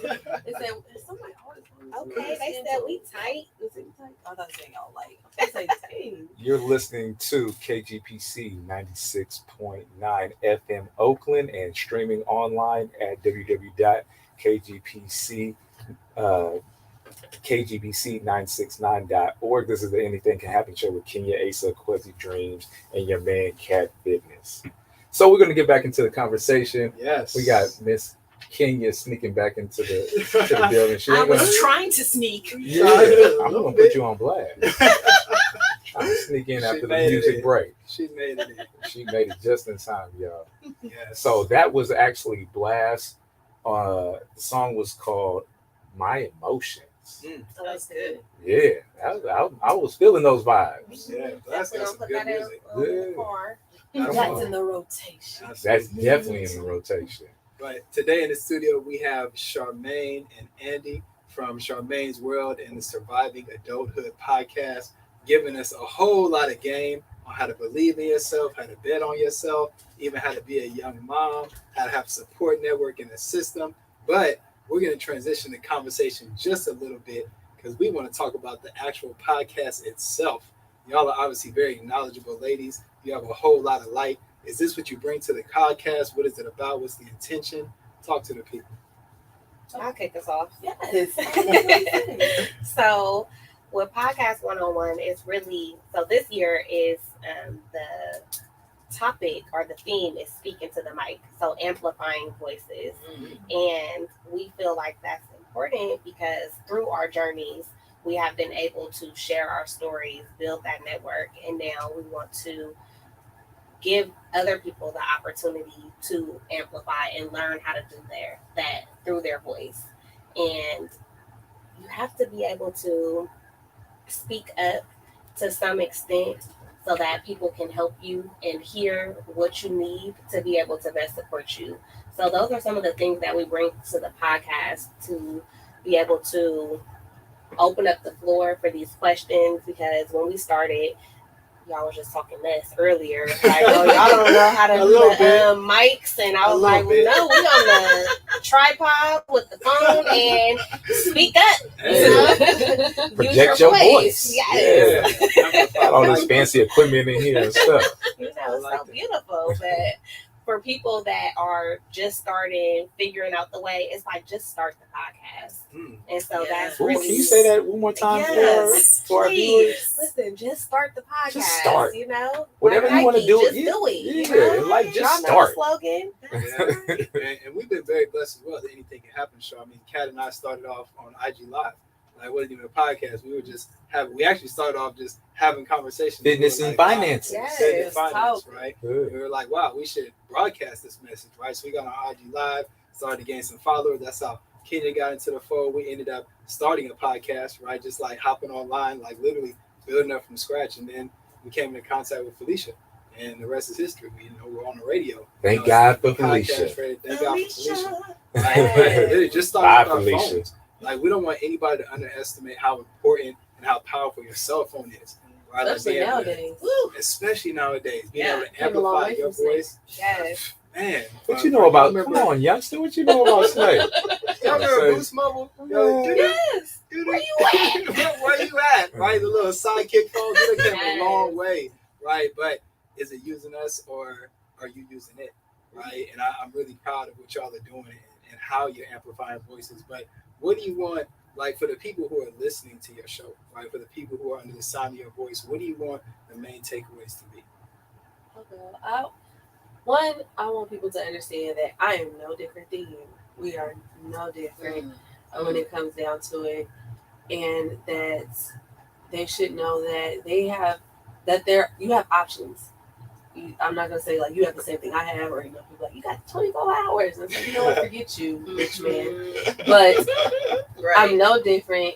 somebody always. Okay, they said we tight. Is it tight? I thought they said y'all like. I say tight. You're listening to KGPC 96.9 FM Oakland and streaming online at KGBC969.org. This is the Anything Can Happen show with Kenya, Asa, Quezzy Dreams, and your man Cat Fitness. So we're going to get back into the conversation. Yes. We got Miss Kenya sneaking back into the building. She I ain't was gonna, trying to sneak. yeah, I'm going to put you on blast. I'll sneak in after the made it music in. break. She made it. She made it just in time, y'all. Yes. So that was actually Blast. The song was called My Emotions. Oh, that's good. Yeah, I was feeling those vibes. Yeah, that's got some Put good that in music. the car. Come That's on. in the rotation. That's definitely in the rotation. But today in the studio we have Charmane and Andy from Charmane's World and the Surviving Adulthood podcast, giving us a whole lot of game on how to believe in yourself, how to bet on yourself, even how to be a young mom, how to have a support network and a system. But we're going to transition the conversation just a little bit because we want to talk about the actual podcast itself. Y'all are obviously very knowledgeable ladies. You have a whole lot of light. Is this what you bring to the podcast? What is it about? What's the intention? Talk to the people. I'll kick us off. Yes. So with Podcast 101, it's really, so this year is the topic or the theme is speaking to the mic. So amplifying voices. And we feel like that's important because through our journeys, we have been able to share our stories, build that network, and now we want to give other people the opportunity to amplify and learn how to do that through their voice. And you have to be able to speak up to some extent so that people can help you and hear what you need to be able to best support you. So those are some of the things that we bring to the podcast to be able to open up the floor for these questions, because when we started, y'all was just talking less earlier. Like, oh, y'all don't know how to A do little the bit. mics. And I A was little like, bit. no, we on the tripod with the phone and speak up. Hey. Project your voice. Yes. Yeah. Got all this fancy equipment in here and stuff. You know, I it's like so that. beautiful. But for people that are just starting, figuring out the way, it's like just start the podcast. And so Yeah. that's Ooh, really. can you say that one more time Yes, for our viewers? Listen, just start the podcast. Just start. You know, Whatever like you want to Nike, do, just yeah, do it. yeah, You know? like just Y'all know start. the slogan. Yeah. And we've been very blessed as well that anything can happen. So I mean, Kat and I started off on IG Live. Like, it wasn't even a podcast. We actually started off just having conversations. Fitness We were and like, wow, finances. Yes. fitness and finance, talk. right? Good. We were like, wow, we should broadcast this message, right? So we got on IG Live, started to gain some followers. That's how Kenya got into the fold. We ended up starting a podcast, right? Just like hopping online, like literally building up from scratch. And then we came into contact with Felicia. And the rest is history. We're on the radio. Thank You know, God for podcast Felicia. ready. Thank God for Felicia. Felicia. Right. Literally just Bye, started with our Felicia. phones. Like, we don't want anybody to underestimate how important and how powerful your cell phone is. Right? Especially nowadays. Especially nowadays. Being Yeah. able to amplify your voice. Yes. Man. What you know about? Come on, youngster. What you know about Slay? Y'all remember Boost Mobile? Yes. Where you at? Where you at? Right? The little sidekick phone. It came a long way. Right? But is it using us or are you using it? Right? And I'm really proud of what y'all are doing and how you're amplifying voices. But what do you want, like, for the people who are listening to your show, right? For the people who are under the sound of your voice, what do you want the main takeaways to be? Okay. I want people to understand that I am no different than you. We are no different when it comes down to it, and that they should know that you have options. I'm not gonna say like you have the same thing I have, or people like you got 24 hours, and so you know what, forget you, rich man. But Right. I'm no different.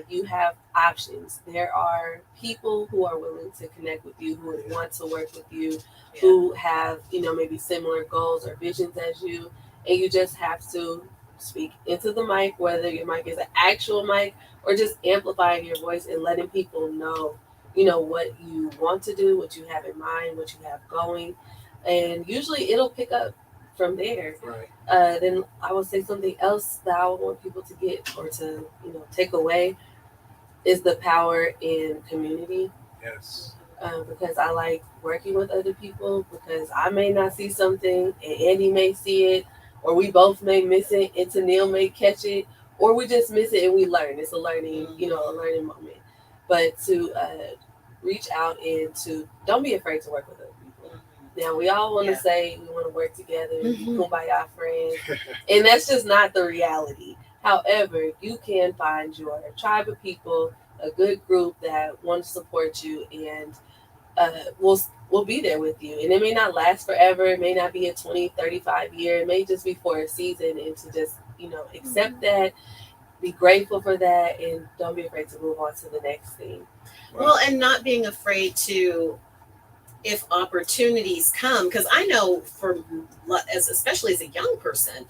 You have options. There are people who are willing to connect with you, who would want to work with you, who have, maybe similar goals or visions as you, and you just have to speak into the mic, whether your mic is an actual mic or just amplifying your voice and letting people know, what you want to do, what you have in mind, what you have going, and usually it'll pick up from there. Right. Then I would say something else that I would want people to get or to, take away is the power in community. Yes. Because I like working with other people, because I may not see something and Andy may see it, or we both may miss it and Tennille may catch it, or we just miss it and we learn. It's a learning, a learning moment. But to reach out and to don't be afraid to work with other people. Now, we all want to say we want to work together, be kumbaya friends, and that's just not the reality. However, you can find your tribe of people, a good group that want to support you and will be there with you. And it may not last forever. It may not be a 20, 35 year. It may just be for a season, and to just, accept that, be grateful for that, and don't be afraid to move on to the next thing. Well, and not being afraid to, if opportunities come, because I know especially as a young person,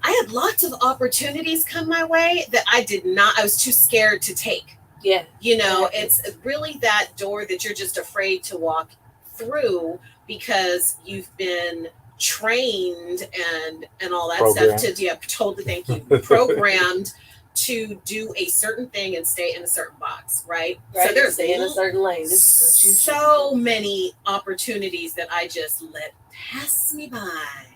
I had lots of opportunities come my way that I was too scared to take. Yeah. It's really that door that you're just afraid to walk through because you've been trained and all that Programmed. stuff totally, thank you, programmed to do a certain thing and stay in a certain box, right? So there's stay in a certain lane. This is what you so many opportunities that I just let pass me by.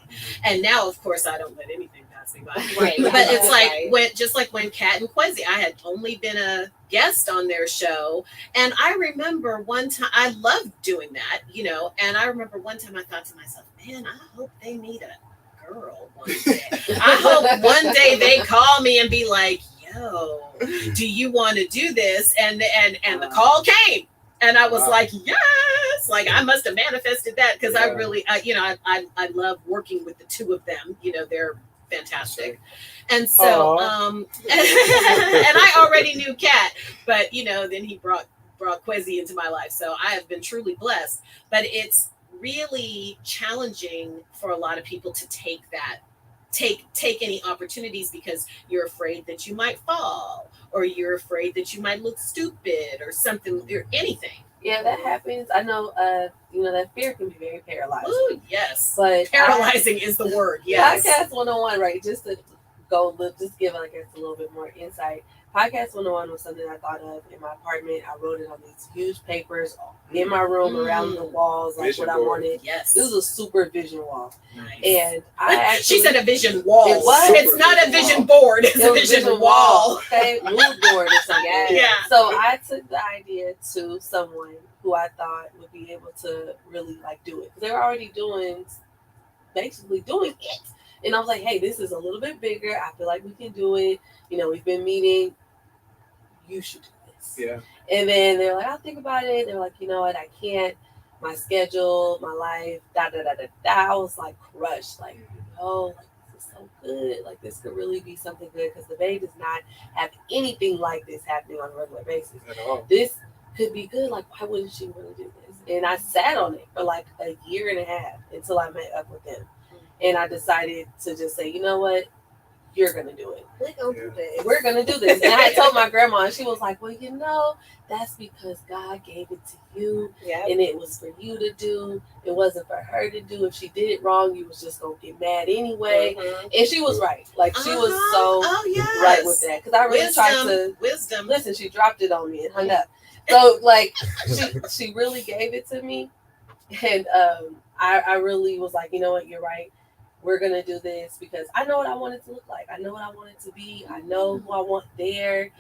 And now, of course, I don't let anything pass me by. Right. But it's Right. like when Kat and Kwesi, I had only been a guest on their show. And I remember one time, I loved doing that, and I remember one time I thought to myself, man, I hope they meet a girl one day. I hope one day they call me and be like, yo, do you want to do this? And the call came. And I was like, yes, like I must have manifested that because I really, I love working with the two of them. They're fantastic. And so, and I already knew Kat, but, then he brought Kwesi into my life. So I have been truly blessed, but it's really challenging for a lot of people to take any opportunities because you're afraid that you might fall, or you're afraid that you might look stupid or something, or anything. Yeah, that happens. I know, that fear can be very paralyzing. Ooh, yes. But paralyzing is the word. Yes. Podcast 101, right? Just to just give, I guess, a little bit more insight. Podcast 101 was something I thought of in my apartment. I wrote it on these huge papers in my room, around the walls, like Vision what board. I wanted. Yes. This was a super vision wall. Nice. And I actually... She said a vision wall. It was. It's not a vision board. It's a vision wall. Okay, mood board or something. Yeah. So I took the idea to someone who I thought would be able to really do it. Because they were already basically doing it. And I was like, hey, this is a little bit bigger. I feel like we can do it. We've been meeting. You should do this. Yeah. And then they're like, I'll think about it. They're like, you know what? I can't. My schedule, my life, I was like crushed. Like, this is so good. Like, this could really be something good because the Bay does not have anything like this happening on a regular basis. At all. This could be good. Like, why wouldn't she really do this? And I sat on it for like a year and a half until I met up with them. And I decided to just say, you know what? you're gonna do it. We're gonna do this. We're gonna do this. And I had told my grandma, and she was like, well, you know, that's because God gave it to you, Yeah. and it was for you to do. It wasn't for her to do. If she did it wrong, you was just gonna get mad anyway. And she was right. Like she was so right with that, because I really tried to wisdom. listen. She dropped it on me and hung up. So like she really gave it to me, and I really was like, you know what, you're right. We're gonna do this because I know what I want it to look like. I know what I want it to be. I know who I want there.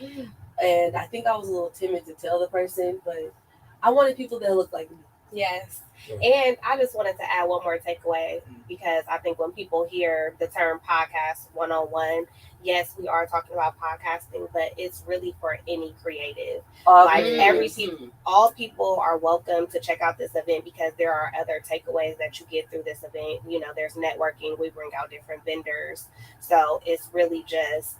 And I think I was a little timid to tell the person, but I wanted people that look like me. Yes. Yeah. And I just wanted to add one more takeaway, because I think when people hear the term podcast 101, yes, we are talking about podcasting, but it's really for any creative. Like all people are welcome to check out this event, because there are other takeaways that you get through this event. You know, there's networking. We bring out different vendors. So it's really just,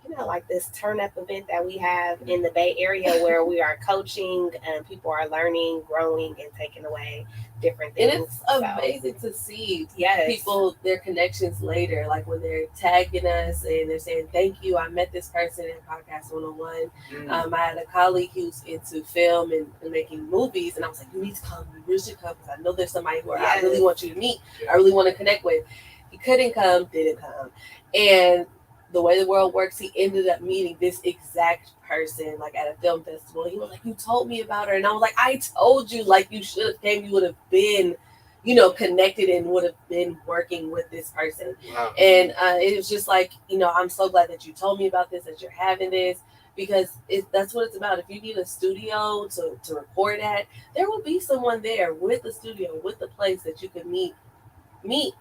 you know, like this turn up event that we have in the Bay Area where we are coaching and people are learning, growing, and taking away different things. And it's amazing to see people, their connections later, like when they're tagging us and they're saying, thank you, I met this person at Podcast 101. I had a colleague who's into film and making movies, and I was like, you need to come, you really should come, because I know there's somebody who I really want you to meet, I really want to connect with. He couldn't come, didn't come. And the way the world works, he ended up meeting this exact person, like at a film festival. He was like, you told me about her. And I was like, I told you, like, you should have came. You would have been, you know, connected and would have been working with this person. Wow. And it was just like, you know, I'm so glad that you told me about this, that you're having this, because that's what it's about. If you need a studio to record at, there will be someone there with the studio, with the place that you can meet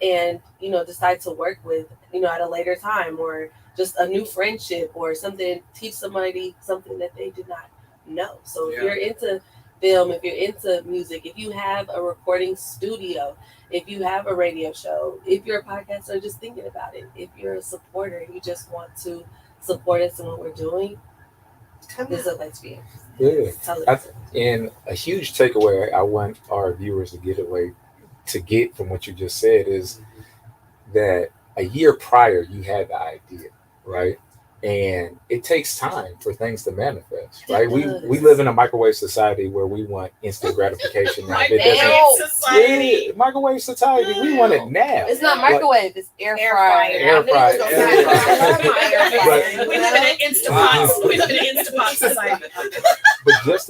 and, you know, decide to work with, you know, at a later time, or just a new friendship or something, teach somebody something that they did not know. So if you're into film, if you're into music, if you have a recording studio, if you have a radio show, if you're a podcaster just thinking about it, if you're a supporter and you just want to support us in what we're doing, this is a place for you. Yeah. And a huge takeaway I want our viewers to get from what you just said is that a year prior you had the idea, right? And it takes time for things to manifest, right? We live in a microwave society where we want instant gratification now. Microwave society, we want it now. It's not microwave, it's air fryer. Air fryer. We live in an Instapot society. But just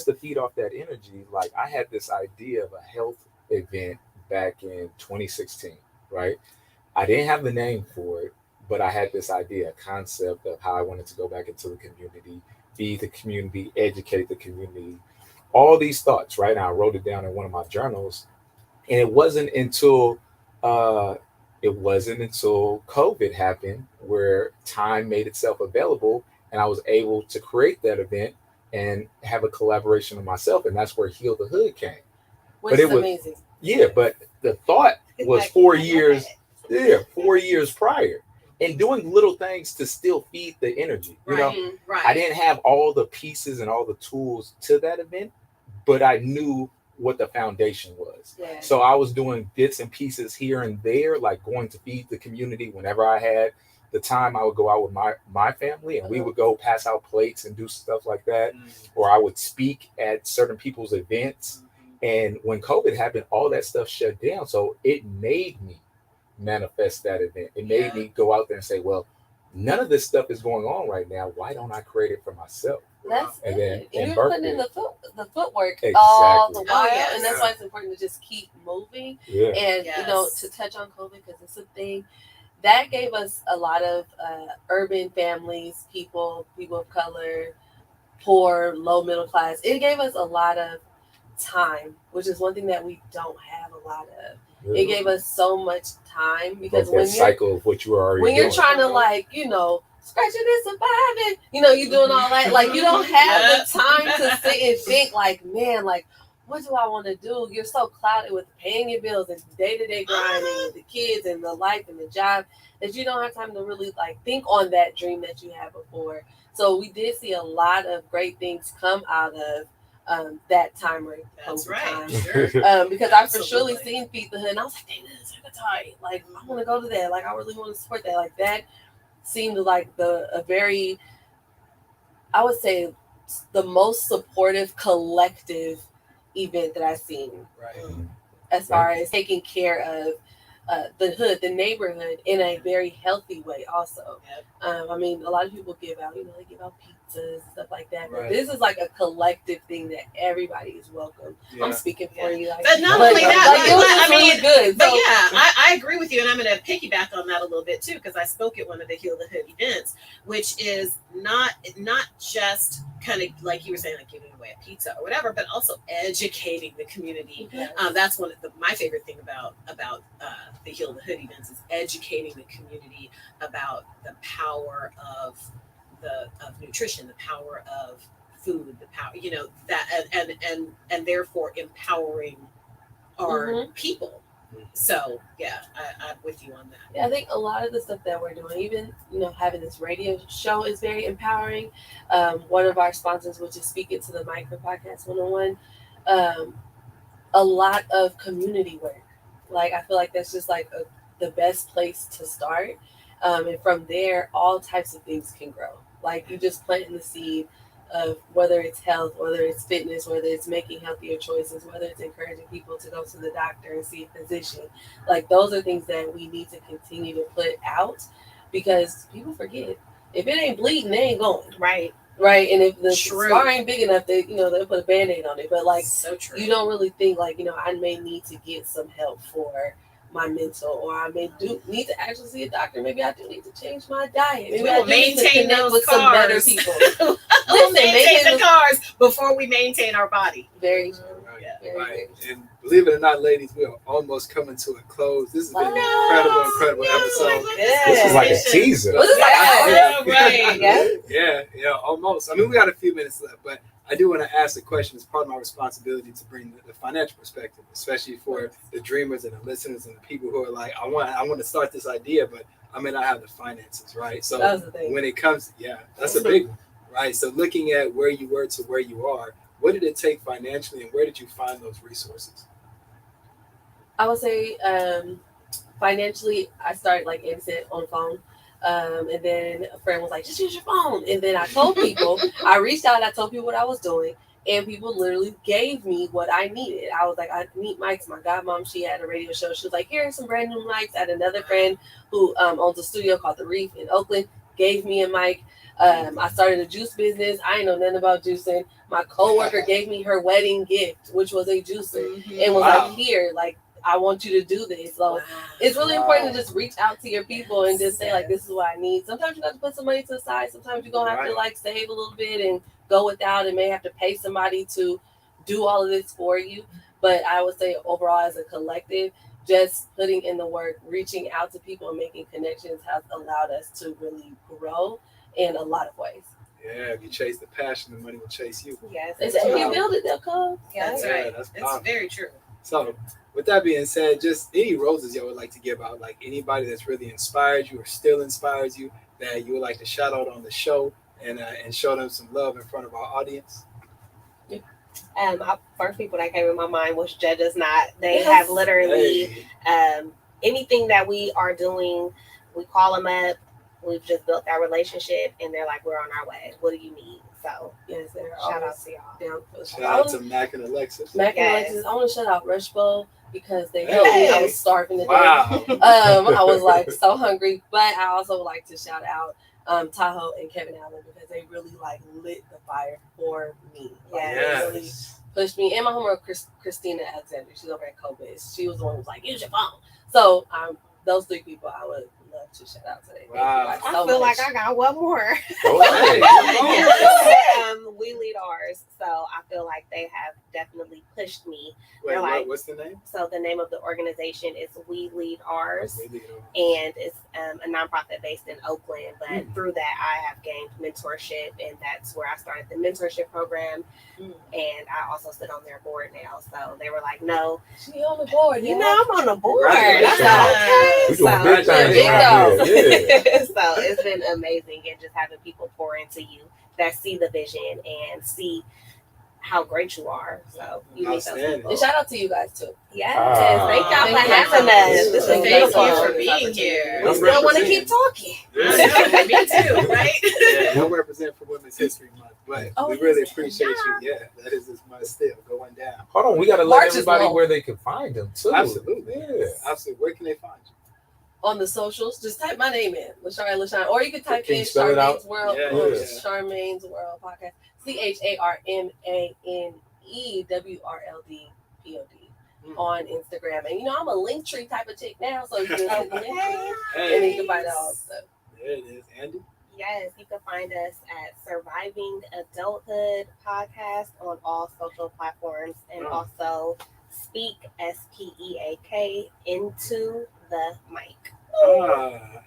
to feed off that energy, like I had this idea of a health event back in 2016, right? I didn't have the name for it, but I had this idea, a concept of how I wanted to go back into the community, feed the community, educate the community, all these thoughts, right? And I wrote it down in one of my journals, and it wasn't until COVID happened where time made itself available, and I was able to create that event and have a collaboration with myself, and that's where Heal the Hood came. Which is amazing. Yeah, but the thought was 4 years. Yeah, 4 years prior, and doing little things to still feed the energy. You know, I didn't have all the pieces and all the tools to that event, but I knew what the foundation was. Yeah. So I was doing bits and pieces here and there, like going to feed the community whenever I had the time. I would go out with my family, and we would go pass out plates and do stuff like that, or I would speak at certain people's events. And when COVID happened, all that stuff shut down. So it made me manifest that event. It made me go out there and say, well, none of this stuff is going on right now. Why don't I create it for myself? That's and it. And you're putting in the footwork exactly. all the while. And that's why it's important to just keep moving. Yeah. And, you know, to touch on COVID, because it's a thing, that gave us a lot of urban families, people of color, poor, low middle class. It gave us a lot of time, which is one thing that we don't have a lot of. It gave us so much time, because when cycle of what you are already when you're trying to, like, you know, scratching and surviving, you know, you doing all that, like, you don't have the time to sit and think, like, man, like, what do I want to do? You're so clouded with paying your bills and day-to-day grinding with the kids and the life and the job that you don't have time to really, like, think on that dream that you had before. So we did see a lot of great things come out of that time right. That's right. Time. Sure. Because I've for surely seen Feed the Hood, and I was like, dang, this is tight. Like, I want to go to that. Like, I really want to support that. Like, that seemed like a very, I would say, the most supportive collective event that I've seen, Right. as far as taking care of the hood, the neighborhood, in a very healthy way also. Yep. I mean, a lot of people give out, they give out pizzas and stuff like that, but Right. this is like a collective thing that everybody is welcome. Yeah. I'm speaking for you, like, But not only that, it was really good. But So, yeah, I agree with you, and I'm going to piggyback on that a little bit too, because I spoke at one of the Heal the Hood events, which is not just kind of like you were saying, like giving away a pizza or whatever, but also educating the community. That's one of my favorite thing about the Heal the Hood events is educating the community about the power of nutrition, the power of food, the power, that, and therefore empowering our people. So yeah, I'm with you on that. Yeah, I think a lot of the stuff that we're doing, even having this radio show, is very empowering. One of our sponsors, which is Speaking to the Mic for Podcast 101, a lot of community work. Like, I feel like that's just like the best place to start, and from there, all types of things can grow. Like, you just planting the seed of whether it's health, whether it's fitness, whether it's making healthier choices, whether it's encouraging people to go to the doctor and see a physician. Like, those are things that we need to continue to put out, because people forget, if it ain't bleeding, they ain't going. Right. Right. And if the True. scar ain't big enough, they'll put a Band-Aid on it. But like, so true. you don't really think like, I may need to get some help for my mental, or I may need to actually see a doctor. Maybe I do need to change my diet. Maybe I do need to maintain connect those with cars. some better people. We'll Listen, maintain the cars before we maintain our body. Very true. Right. Yeah. Very, Right. very And believe it or not, ladies, we are almost coming to a close. This has been an incredible episode. This is like a teaser. What is that? Right. Yeah, almost. I mean, we got a few minutes left, but I do want to ask the question. It's part of my responsibility to bring the financial perspective, especially for the dreamers and the listeners and the people who are like, I want to start this idea, but I may not have the finances, right? So That was the thing. when it comes, that's a big one, right? So looking at where you were to where you are, what did it take financially, and where did you find those resources? I would say financially, I started like innocent on the phone. And then a friend was like, just use your phone. And then I told people, I reached out, I told people what I was doing, and people literally gave me what I needed. I was like, I need mics. My godmom, she had a radio show. She was like, here are some brand new mics. I had another friend who owns a studio called The Reef in Oakland, gave me a mic. I started a juice business. I ain't know nothing about juicing. My coworker gave me her wedding gift, which was a juicer, and was like, here, like, I want you to do this. So it's really important to just reach out to your people and just say, like, this is what I need. Sometimes you got to put some money to the side. Sometimes you're going to have to, like, save a little bit and go without, and may have to pay somebody to do all of this for you. But I would say overall, as a collective, just putting in the work, reaching out to people and making connections has allowed us to really grow in a lot of ways. Yeah, if you chase the passion, the money will chase you. Yes. They say, if you build it, they'll come. That's Yeah, right. that's It's powerful. very true. So, with that being said, just any roses y'all would like to give out, like anybody that's really inspired you or still inspires you that you would like to shout out on the show and show them some love in front of our audience. First people that came in my mind was Judge Us Not. They Yes. have literally Hey, anything that we are doing, we call them up. We've just built that relationship, and they're like, we're on our way. What do you need? So Yes, they're shout out always to y'all. down for the shout out to Mac and Alexis. Mac and Yes. Alexis. I want to shout out Rush Bowl because they Hey. helped me. I was starving to death. Wow. I was like so hungry, but I also would like to shout out Tahoe and Kevin Allen because they really like lit the fire for me. Like, Yes. they really pushed me. And my homegirl Christina Alexander, she's over at Cobis. She was the one who was like, use your phone. So those three people I would love to shout out today. Wow. Thank you, I so feel much. like I got one more. Oh, We lead ours, so I feel like they have definitely pushed me. Wait, like- what's the name? So the name of the organization is We Lead Ours, Really, and it's a nonprofit based in Oakland. But through that, I have gained mentorship, and that's where I started the mentorship program. And I also sit on their board now. So they were like, "No, She on the board. you know, I'm on the board." I Congratulations. said, we doing big things big around dogs. here. Yeah. So it's been amazing, and just having people pour into you that see the vision and see how great you are. So you meet those Outstanding. people. And shout out to you guys too. Yes, Ah. thank y'all for Thank you. having us. This is Thank beautiful. you for being here. We still want to keep talking. Me too, right? Yeah, we'll represent for Women's History Month, but Oh, we really yes. appreciate you. Yeah, that is this month still going down. Hold on, we got to let March is everybody long. where they can find them too. Absolutely. Yeah. Absolutely. Where can they find you? On the socials, just type my name in, LaShara, or you can type Can you in spell it out? Charmane's World, Yeah, or yeah. Charmane's World Podcast, CharmaneWorldPod on Instagram. And you know, I'm a link tree type of chick now, so you can hit the link tree and you can find out all the stuff. There it is. Andy? Yes, you can find us at Surviving Adulthood Podcast on all social platforms, and also Speak SPEAK into the mic.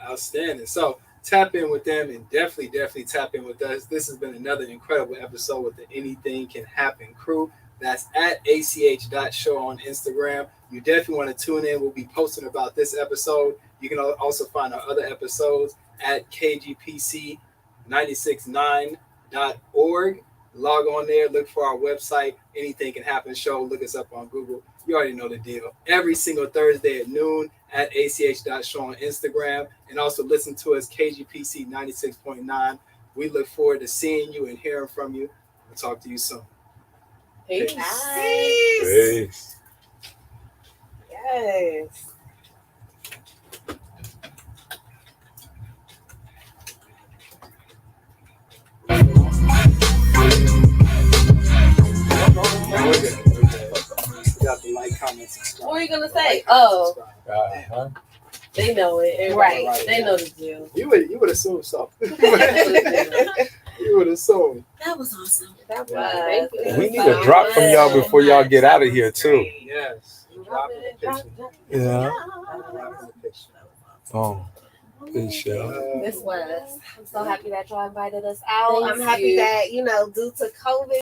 Outstanding. So tap in with them and definitely tap in with us. This has been another incredible episode with the Anything Can Happen crew. That's at ach.show on Instagram. You definitely want to tune in. We'll be posting about this episode. You can also find our other episodes at kgpc969.org. Log on there, look for our website, Anything Can Happen Show. Look us up on Google. You already know the deal. Every single Thursday at noon at ach.show on Instagram. And also listen to us, KGPC 96.9. We look forward to seeing you and hearing from you. We'll talk to you soon. Peace. Peace. Yes. Got the like, comment, subscribe. What were you gonna say? Like, comment, Oh, subscribe. they know it. Everybody, Right. They know the deal. You would assume so. You would assume. That was awesome. That was Thank you. We need a drop from y'all before y'all get out of here too. Yes. Drop it, drop it. Yeah. Drop the picture. Oh, peace, y'all. This was. I'm so happy that y'all invited us out. Thank I'm happy you. that, due to COVID,